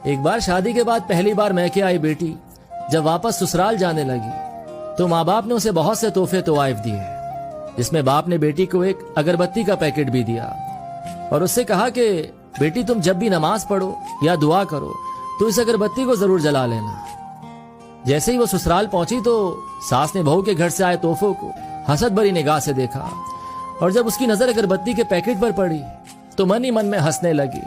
ایک بار شادی کے بعد پہلی بار میکے آئی بیٹی جب واپس سسرال جانے لگی تو ماں باپ نے اسے بہت سے تحفے طوائف دیے، جس میں باپ نے بیٹی کو ایک اگربتی کا پیکٹ بھی دیا اور اس سے کہا کہ بیٹی تم جب بھی نماز پڑھو یا دعا کرو تو اس اگربتی کو ضرور جلا لینا۔ جیسے ہی وہ سسرال پہنچی تو ساس نے بہو کے گھر سے آئے تحفوں کو حسد بھری نگاہ سے دیکھا، اور جب اس کی نظر اگربتی کے پیکٹ پر پڑی تو من ہی من میں ہنسنے لگی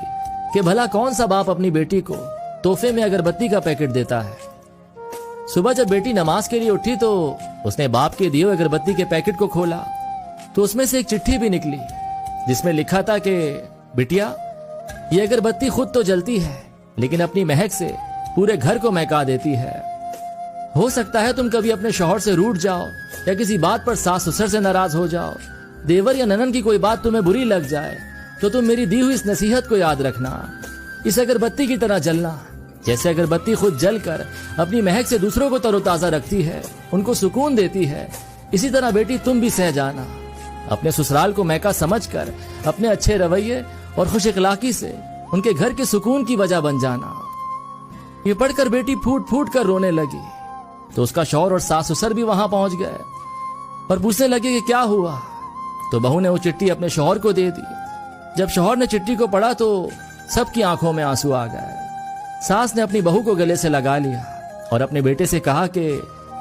کہ بھلا کون سا باپ اپنی بیٹی کو تحفے میں اگربتی کا پیکٹ دیتا ہے۔ صبح جب بیٹی نماز کے لیے اٹھی تو اس نے باپ کے دیے اگربتی کے پیکٹ کو کھولا تو اس میں سے ایک چٹھی بھی نکلی جس میں لکھا تھا کہ بیٹیا، یہ اگربتی خود تو جلتی ہے لیکن اپنی مہک سے پورے گھر کو مہکا دیتی ہے۔ ہو سکتا ہے تم کبھی اپنے شوہر سے روٹھ جاؤ یا کسی بات پر ساس سسر سے ناراض ہو جاؤ، دیور یا ننن کی کوئی بات تمہیں بری لگ جائے تو تم میری دی ہوئی اس نصیحت کو یاد رکھنا، اس اگربتی کی طرح جلنا۔ جیسے اگربتی خود جل کر اپنی مہک سے دوسروں کو تر و تازہ رکھتی ہے، ان کو سکون دیتی ہے، اسی طرح بیٹی تم بھی سہ جانا، اپنے سسرال کو میکا سمجھ کر اپنے اچھے رویے اور خوش اخلاقی سے ان کے گھر کے سکون کی وجہ بن جانا۔ یہ پڑھ کر بیٹی پھوٹ پھوٹ کر رونے لگی تو اس کا شوہر اور ساس سسر بھی وہاں پہنچ گئے اور پوچھنے لگے کہ کیا ہوا، تو بہو نے وہ چٹھی اپنے شوہر کو دے دی۔ جب شوہر نے چٹھی کو پڑھا تو سب کی آنکھوں میں آنسو آ گئے۔ ساس نے اپنی بہو کو گلے سے لگا لیا اور اپنے بیٹے سے کہا کہ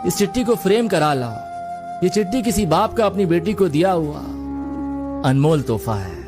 اس چٹھی کو فریم کرا لاؤ، یہ چٹھی کسی باپ کا اپنی بیٹی کو دیا ہوا انمول تحفہ ہے۔